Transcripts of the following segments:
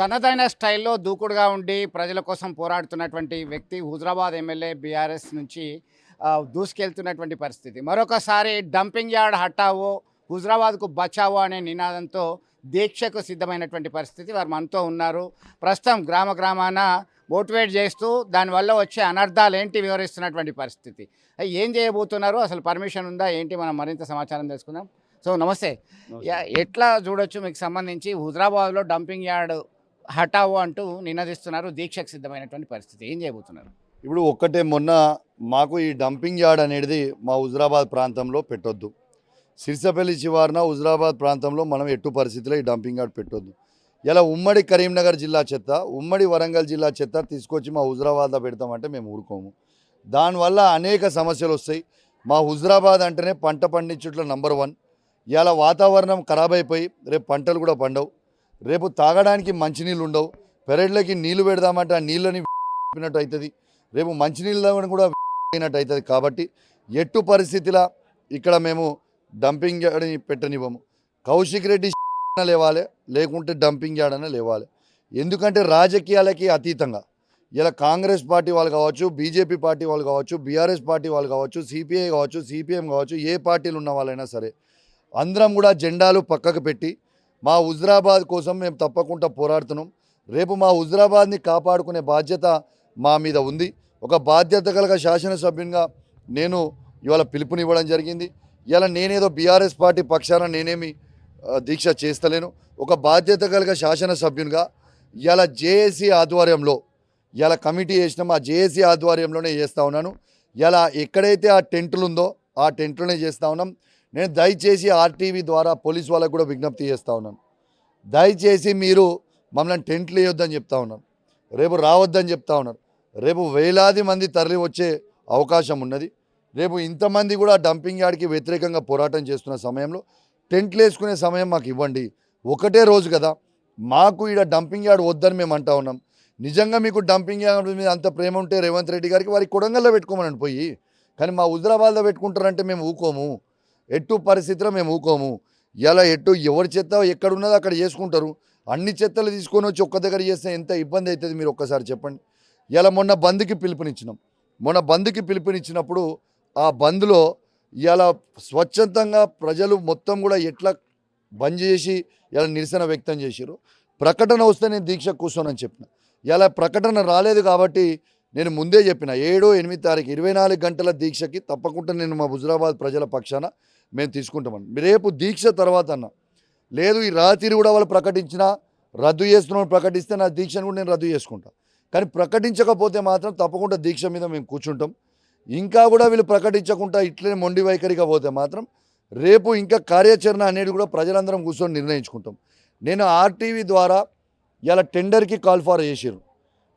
తనదైన స్టైల్లో దూకుడుగా ఉండి ప్రజల కోసం పోరాడుతున్నటువంటి వ్యక్తి హుజరాబాద్ ఎమ్మెల్యే బీఆర్ఎస్ నుంచి దూసుకెళ్తున్నటువంటి పరిస్థితి. మరొకసారి డంపింగ్ యార్డ్ హటావో, హుజరాబాద్కు బచావో అనే నినాదంతో దీక్షకు సిద్ధమైనటువంటి పరిస్థితి. వారు మనతో ఉన్నారు. ప్రస్తుతం గ్రామ గ్రామాన మోటివేట్ చేస్తూ దానివల్ల వచ్చే అనర్థాలు ఏంటి వివరిస్తున్నటువంటి పరిస్థితి. ఏం చేయబోతున్నారు, అసలు పర్మిషన్ ఉందా ఏంటి, మనం మరింత సమాచారం తెలుసుకుందాం. సో నమస్తే. ఎట్లా చూడొచ్చు మీకు సంబంధించి హుజరాబాద్లో డంపింగ్ యార్డ్ హటావో అంటూ నినదిస్తున్నారు, దీక్షకు సిద్ధమైనటువంటి పరిస్థితి. ఏం చేయబోతున్నారు? ఇప్పుడు ఒక్కటే మొన్న మాకు ఈ డంపింగ్ యార్డ్ అనేది మా హుజరాబాద్ ప్రాంతంలో పెట్టొద్దు. సిరిసపల్లి శివార్న హుజరాబాద్ ప్రాంతంలో మనం ఎట్టు పరిస్థితిలో ఈ డంపింగ్ యార్డ్ పెట్టొద్దు. ఇలా ఉమ్మడి కరీంనగర్ జిల్లా చెత్త, ఉమ్మడి వరంగల్ జిల్లా చెత్త తీసుకొచ్చి మా హుజరాబాద్లో పెడతామంటే మేము ఊరుకోము. దానివల్ల అనేక సమస్యలు వస్తాయి. మా హుజరాబాద్ అంటేనే పంట పండించుట్లో నంబర్ 1. ఇలా వాతావరణం ఖరాబ్ అయిపోయి రేపు పంటలు కూడా పండవు. రేపు తాగడానికి మంచినీళ్ళు ఉండవు. పెరడ్లకి నీళ్లు పెడదామంటే ఆ నీళ్ళని అయినట్టు అవుతుంది. రేపు మంచినీళ్ళు కూడా అయినట్టు అవుతుంది. కాబట్టి ఎట్టు పరిస్థితిలా ఇక్కడ మేము డంపింగ్ యార్డ్ని పెట్టనివ్వము. కౌశిక్ రెడ్డి లేవాలి, లేకుంటే డంపింగ్ యార్డ్ అనే లేవాలి. ఎందుకంటే రాజకీయాలకి అతీతంగా ఇలా కాంగ్రెస్ పార్టీ వాళ్ళు కావచ్చు, బీజేపీ పార్టీ వాళ్ళు కావచ్చు, బీఆర్ఎస్ పార్టీ వాళ్ళు కావచ్చు, సిపిఐ కావచ్చు, సిపిఎం కావచ్చు, ఏ పార్టీలు ఉన్న వాళ్ళైనా సరే అందరం కూడా జెండాలు పక్కకు పెట్టి మా హుజరాబాద్ కోసం మేము తప్పకుండా పోరాడుతున్నాం. రేపు మా హుజరాబాద్ని కాపాడుకునే బాధ్యత మా మీద ఉంది. ఒక బాధ్యత కలగ శాసనసభ్యునిగా నేను ఇవాళ పిలుపునివ్వడం జరిగింది. ఇలా నేనేదో బీఆర్ఎస్ పార్టీ పక్షాన నేనేమి దీక్ష చేస్తలేను. ఒక బాధ్యత కలగ శాసనసభ్యునిగా ఇలా జేఏసీ ఆధ్వర్యంలో ఇలా కమిటీ చేసినాం. ఆ జేఏసీ ఆధ్వర్యంలోనే చేస్తూ ఉన్నాను. ఇలా ఎక్కడైతే ఆ టెంట్లు ఉందో ఆ టెంట్లోనే చేస్తూ ఉన్నాం. నేను దయచేసి ఆర్టీవీ ద్వారా పోలీస్ వాళ్ళకు కూడా విజ్ఞప్తి చేస్తూ ఉన్నాను. దయచేసి మీరు మమ్మల్ని టెంట్లు వేయొద్దని చెప్తా ఉన్నాను. రేపు రావద్దని చెప్తా ఉన్నారు. రేపు వేలాది మంది తరలి వచ్చే అవకాశం ఉన్నది. రేపు ఇంతమంది కూడా డంపింగ్ యార్డ్కి వ్యతిరేకంగా పోరాటం చేస్తున్న సమయంలో టెంట్లు వేసుకునే సమయం మాకు ఇవ్వండి. ఒకటే రోజు కదా, మాకు ఇక్కడ డంపింగ్ యార్డ్ వద్దని మేము అంటా ఉన్నాం. నిజంగా మీకు డంపింగ్ యార్డ్ మీద అంత ప్రేమ ఉంటే రేవంత్ రెడ్డి గారికి వారికి కొడంగల్లో పెట్టుకోమని పోయి, కానీ మా హుజరాబాద్లో పెట్టుకుంటారంటే మేము ఊకోము. ఎట్టు పరిస్థితిలో మేము ఊకోము. ఇలా ఎట్టు ఎవరి చెత్త ఎక్కడున్నదో అక్కడ చేసుకుంటారు. అన్ని చెత్తలు తీసుకొని వచ్చి ఒక్క దగ్గర చేస్తే ఎంత ఇబ్బంది అవుతుంది మీరు ఒక్కసారి చెప్పండి. ఇలా మొన్న బంద్కి పిలుపునిచ్చినాం. మొన్న బంద్కి పిలుపునిచ్చినప్పుడు ఆ బంద్లో ఇలా స్వచ్ఛందంగా ప్రజలు మొత్తం కూడా ఎట్లా బంద్ చేసి ఇలా నిరసన వ్యక్తం చేశారు. ప్రకటన వస్తే నేను దీక్ష కూర్చోనని చెప్పిన. ఇలా ప్రకటన రాలేదు కాబట్టి నేను ముందే చెప్పిన 7, 8 తారీఖు 24 గంటల దీక్షకి తప్పకుండా నేను మా హుజరాబాద్ ప్రజల పక్షాన మేము తీసుకుంటామని. రేపు దీక్ష తర్వాత అన్న లేదు, ఈ రాత్రి కూడా వాళ్ళు ప్రకటించినా రద్దు చేస్తున్నామని ప్రకటిస్తే నా దీక్షను కూడా నేను రద్దు చేసుకుంటా. కానీ ప్రకటించకపోతే మాత్రం తప్పకుండా దీక్ష మీద మేము కూర్చుంటాం. ఇంకా కూడా వీళ్ళు ప్రకటించకుండా ఇట్లనే మొండి వైఖరిగా పోతే మాత్రం రేపు ఇంకా కార్యాచరణ అనేది కూడా ప్రజలందరం కూర్చొని నిర్ణయించుకుంటాం. నేను ఆర్టీవీ ద్వారా ఇలా టెండర్కి కాల్ ఫార్ చేసారు.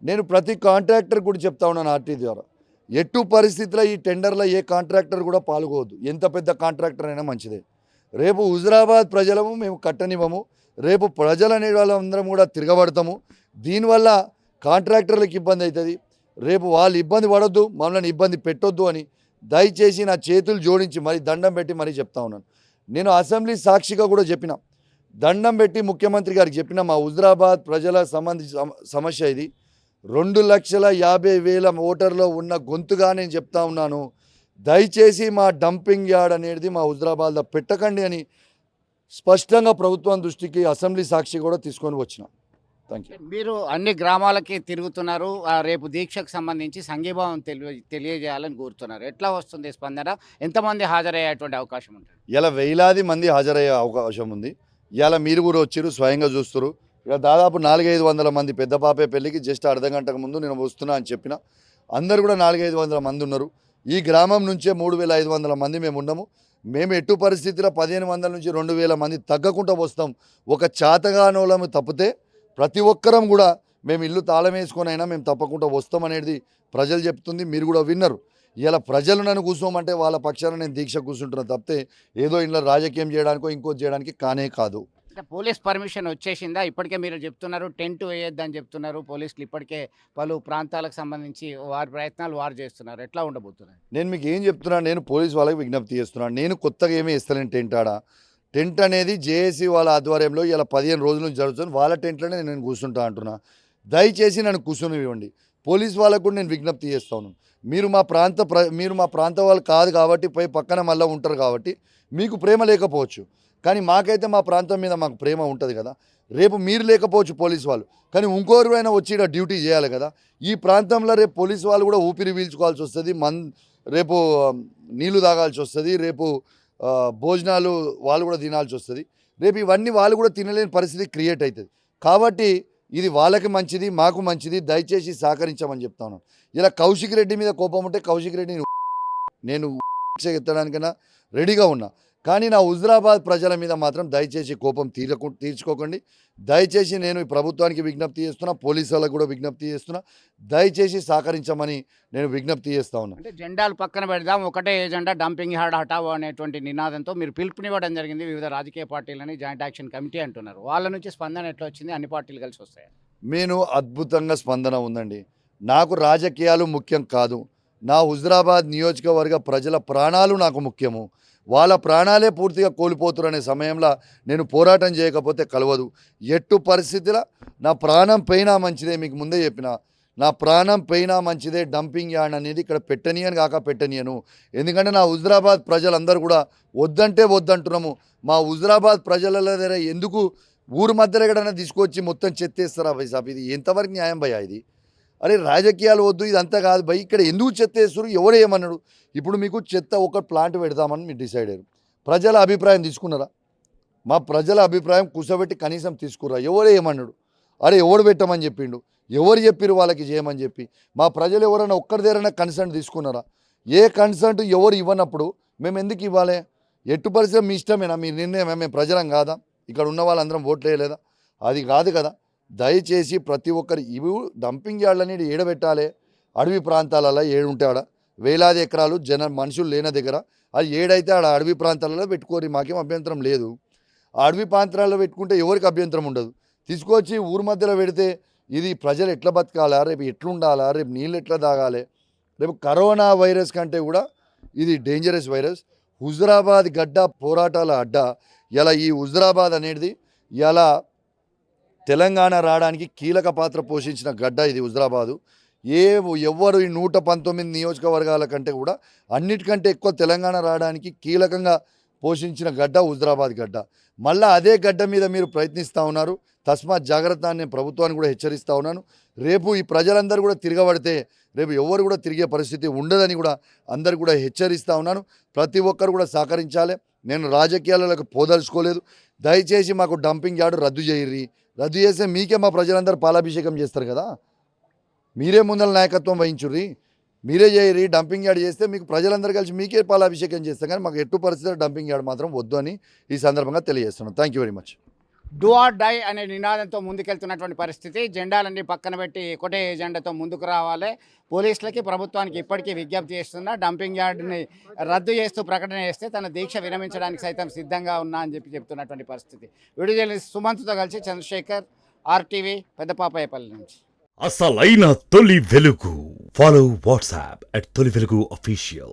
నేను ప్రతి కాంట్రాక్టర్ కూడా చెప్తా ఉన్నాను ఆర్టీవీ ద్వారా, ఎట్టు పరిస్థితుల్లో ఈ టెండర్లో ఏ కాంట్రాక్టర్ కూడా పాల్గొవద్దు. ఎంత పెద్ద కాంట్రాక్టర్ అయినా మంచిదే. రేపు హుజరాబాద్ ప్రజలము మేము కట్టనివ్వము. రేపు ప్రజలు అనే వాళ్ళందరం కూడా తిరగబడతాము. దీనివల్ల కాంట్రాక్టర్లకు ఇబ్బంది అవుతుంది. రేపు వాళ్ళు ఇబ్బంది పడొద్దు, మమ్మల్ని ఇబ్బంది పెట్టొద్దు అని దయచేసి నా చేతులు జోడించి మరి దండం పెట్టి మరీ చెప్తా ఉన్నాను. నేను అసెంబ్లీ సాక్షిగా కూడా చెప్పిన, దండం పెట్టి ముఖ్యమంత్రి గారికి చెప్పిన, మా హుజరాబాద్ ప్రజల సమస్య ఇది. 2,50,000 ఓటర్లో ఉన్న గొంతుగా నేను చెప్తా ఉన్నాను. దయచేసి మా డంపింగ్ యార్డ్ అనేది మా హుజరాబాద్లో పెట్టకండి అని స్పష్టంగా ప్రభుత్వం దృష్టికి అసెంబ్లీ సాక్షి కూడా తీసుకొని వచ్చిన. Thank you. మీరు అన్ని గ్రామాలకి తిరుగుతున్నారు. రేపు దీక్షకు సంబంధించి సంఘీభావం తెలియజేయాలని కోరుతున్నారు. ఎట్లా వస్తుంది స్పందన? ఎంతమంది హాజరయ్యేటువంటి అవకాశం ఉంటుంది? ఇలా వేలాది మంది హాజరయ్యే అవకాశం ఉంది. ఇలా మీరు కూడా వచ్చారు, స్వయంగా చూస్తారు. ఇక దాదాపు 400-500 మంది పెద్ద పాపే పెళ్ళికి జస్ట్ అర్ధ గంటకు ముందు నేను వస్తున్నా అని చెప్పిన. అందరు కూడా 400-500 మంది ఉన్నారు. ఈ గ్రామం నుంచే 3,500 మంది మేము ఉన్నాము. మేము ఎట్టు పరిస్థితిలో 1,500 నుంచి 2,000 మంది తగ్గకుండా వస్తాం. ఒక చాతగానోళము తప్పితే ప్రతి ఒక్కరం కూడా మేము ఇల్లు తాళం వేసుకొని అయినా మేము తప్పకుండా వస్తాం అనేది ప్రజలు చెప్తుంది. మీరు కూడా విన్నారు. ఇలా ప్రజలు నన్ను కూర్చోమంటే వాళ్ళ పక్షాన నేను దీక్ష కూర్చుంటున్నా తప్పితే ఏదో ఇంట్లో రాజకీయం చేయడానికో ఇంకోటి చేయడానికి కానే కాదు. అంటే పోలీస్ పర్మిషన్ వచ్చేసిందా? ఇప్పటికే మీరు చెప్తున్నారు టెంట్ వేయొద్దని చెప్తున్నారు. పోలీసులు ఇప్పటికే పలు ప్రాంతాలకు సంబంధించి వారి ప్రయత్నాలు వారు చేస్తున్నారు. ఎట్లా ఉండబోతున్నారు? నేను మీకు ఏం చెప్తున్నాను, నేను పోలీసు వాళ్ళకి విజ్ఞప్తి చేస్తున్నాను. నేను కొత్తగా ఏమీ ఇస్తలేను. టెంట్ అనేది జేఏసీ వాళ్ళ ఆధ్వర్యంలో ఇలా 15 రోజుల నుంచి జరుగుతుంది. వాళ్ళ టెంట్లోనే నేను కూర్చుంటా అంటున్నా. దయచేసి నన్ను కూర్చొనివ్వండి. పోలీస్ వాళ్ళకు కూడా నేను విజ్ఞప్తి చేస్తా ఉన్నాను. మీరు మా ప్రాంత వాళ్ళు కాదు కాబట్టి పక్కన మళ్ళీ ఉంటారు కాబట్టి మీకు ప్రేమ లేకపోవచ్చు, కానీ మాకైతే మా ప్రాంతం మీద మాకు ప్రేమ ఉంటుంది కదా. రేపు మీరు లేకపోవచ్చు పోలీస్ వాళ్ళు, కానీ ఇంకోరైనా వచ్చి ఇక్కడ డ్యూటీ చేయాలి కదా. ఈ ప్రాంతంలో రేపు పోలీస్ వాళ్ళు కూడా ఊపిరి పీల్చుకోవాల్సి వస్తుంది, రేపు నీళ్లు తాగాల్సి వస్తుంది, రేపు భోజనాలు వాళ్ళు కూడా తినాల్సి వస్తుంది. రేపు ఇవన్నీ వాళ్ళు కూడా తినలేని పరిస్థితి క్రియేట్ అవుతుంది. కాబట్టి ఇది వాళ్ళకి మంచిది, మాకు మంచిది. దయచేసి సహకరించమని చెప్తా ఉన్నాను. ఇలా కౌశిక్ రెడ్డి మీద కోపం ఉంటే కౌశిక్ రెడ్డిని నేను ఎత్తడానికైనా రెడీగా ఉన్నా, కానీ నా హుజురాబాద్ ప్రజల మీద మాత్రం దయచేసి కోపం తీర్చుకోకండి. దయచేసి నేను ఈ ప్రభుత్వానికి విజ్ఞప్తి చేస్తున్నా, పోలీసు వాళ్ళకు కూడా విజ్ఞప్తి చేస్తున్నా. దయచేసి సహకరించమని నేను విజ్ఞప్తి చేస్తా ఉన్నా. అంటే జెండాలు పక్కన పెడదాం, ఒకటే ఎజెండా డంపింగ్ యార్డ్ హటావో అనేటువంటి నినాదంతో మీరు పిలుపునివ్వడం జరిగింది. వివిధ రాజకీయ పార్టీలని జాయింట్ యాక్షన్ కమిటీ అంటున్నారు. వాళ్ళ నుంచి స్పందన ఎట్లా వచ్చింది? అన్ని పార్టీలు కలిసి వస్తాయి? నేను అద్భుతంగా స్పందన ఉందండి. నాకు రాజకీయాలు ముఖ్యం కాదు. నా హుజురాబాద్ నియోజకవర్గ ప్రజల ప్రాణాలు నాకు ముఖ్యము. వాళ్ళ ప్రాణాలే పూర్తిగా కోల్పోతున్న సమయంలో నేను పోరాటం చేయకపోతే కలవదు. ఎట్టు పరిస్థితిలో నా ప్రాణం పోయినా మంచిదే, మీకు ముందే చెప్పిన, నా ప్రాణం పోయినా మంచిదే. డంపింగ్ యార్డ్ అనేది ఇక్కడ పెట్టనీయను కాక పెట్టనీయను. ఎందుకంటే నా హుజురాబాద్ ప్రజలందరూ కూడా వద్దంటే వద్దంటున్నాము. మా హుజురాబాద్ ప్రజల దగ్గర ఎందుకు ఊరు మధ్యలో ఎక్కడైనా తీసుకొచ్చి మొత్తం చెత్తేస్తారా భయ్ సాబ్? ఇది ఎంతవరకు న్యాయం భయ్యా? ఇది అరే రాజకీయాలు వద్దు, ఇదంతా కాదు భయ్. ఇక్కడ ఎందుకు చెత్త వేస్తారు? ఎవరు ఏమన్నాడు? ఇప్పుడు మీకు చెత్త ఒక ప్లాంట్ పెడదామని మీరు డిసైడ్ అయ్యారు. ప్రజల అభిప్రాయం తీసుకున్నారా? మా ప్రజల అభిప్రాయం కూర్చోబెట్టి కనీసం తీసుకురా? ఎవరు ఏమన్నాడు? అరే ఎవడు పెట్టమని చెప్పిండు? ఎవరు చెప్పారు వాళ్ళకి చేయమని చెప్పి? మా ప్రజలు ఎవరైనా ఒక్కరి దగ్గరైనా కన్సర్ట్ తీసుకున్నారా? ఏ కన్సర్ట్ ఎవరు ఇవ్వనప్పుడు మేము ఎందుకు ఇవ్వాలి? ఎట్టు పరిస్థితి మీ ఇష్టమేనా? మీ నిర్ణయమే. మేము ప్రజలం కాదా? ఇక్కడ ఉన్న వాళ్ళందరం ఓట్లు వేయలేదా? అది కాదు కదా. దయచేసి ప్రతి ఒక్కరు ఇవి డంపింగ్ యార్డ్లు అనేది ఏడబెట్టాలి. అడవి ప్రాంతాలలో ఏడుంటాడ వేలాది ఎకరాలు మనుషులు లేని దగ్గర అది ఏడైతే ఆడ అడవి ప్రాంతాలలో పెట్టుకోరి, మాకేం అభ్యంతరం లేదు. ఆ అడవి ప్రాంతాలలో పెట్టుకుంటే ఎవరికి అభ్యంతరం ఉండదు. తీసుకొచ్చి ఊరు మధ్యలో పెడితే ఇది ప్రజలు ఎట్లా బతకాలా? రేపు ఎట్లుండాలా? రేపు నీళ్ళు ఎట్లా తాగాలి? రేపు కరోనా వైరస్ కంటే కూడా ఇది డేంజరస్ వైరస్. హుజురాబాద్ గడ్డ పోరాటాల అడ్డ. ఇలా ఈ హుజురాబాద్ అనేది ఇలా తెలంగాణ రావడానికి కీలక పాత్ర పోషించిన గడ్డ ఇది హుజురాబాదు. ఎవ్వరు ఈ 119 నియోజకవర్గాల కంటే కూడా అన్నిటికంటే ఎక్కువ తెలంగాణ రావడానికి కీలకంగా పోషించిన గడ్డ హుజురాబాద్ గడ్డ. మళ్ళీ అదే గడ్డ మీద మీరు ప్రయత్నిస్తూ ఉన్నారు. తస్మాత్ జాగ్రత్త అని నేను ప్రభుత్వాన్ని కూడా హెచ్చరిస్తూ ఉన్నాను. రేపు ఈ ప్రజలందరూ కూడా తిరగబడితే రేపు ఎవరు కూడా తిరిగే పరిస్థితి ఉండదని కూడా అందరు కూడా హెచ్చరిస్తూ ఉన్నాను. ప్రతి ఒక్కరు కూడా సహకరించాలి. నేను రాజకీయాలకు పోదలుచుకోలేదు. దయచేసి మాకు డంపింగ్ యార్డు రద్దు చేయర్రి. రద్దు చేస్తే మీకే మా ప్రజలందరూ పాలాభిషేకం చేస్తారు కదా. మీరే ముందల నాయకత్వం వహించుర్రి, మీరే చేయరి. డంపింగ్ యార్డ్ చేస్తే మీకు ప్రజలందరూ కలిసి మీకే పాలాభిషేకం చేస్తాం, కానీ మాకు ఎట్టు పరిస్థితుల్లో డంపింగ్ యార్డ్ మాత్రం వద్దు అని ఈ సందర్భంగా తెలియజేస్తున్నాను. Thank you very much. Do or die అనే నినాదంతో ముందుకెళ్తున్నటువంటి పరిస్థితి. జెండాలన్నీ పక్కన పెట్టి ఒకటే ఎజెండాతో ముందుకు రావాలి. పోలీసులకి ప్రభుత్వానికి ఇప్పటికీ విజ్ఞప్తి చేస్తున్నా, డంపింగ్ యార్డ్ని రద్దు చేస్తూ ప్రకటన చేస్తే తన దీక్ష విరమించడానికి సైతం సిద్ధంగా ఉన్నా అని చెప్తున్నటువంటి పరిస్థితి. వీడియో జర్నలిస్ట్ సుమంత్తో కలిసి చంద్రశేఖర్, RTV, పెద్దపాపాయపల్లి నుంచి. అసలైన తొలి వెలుగు. ఫాలో వాట్సాప్ @తొలి వెలుగు official.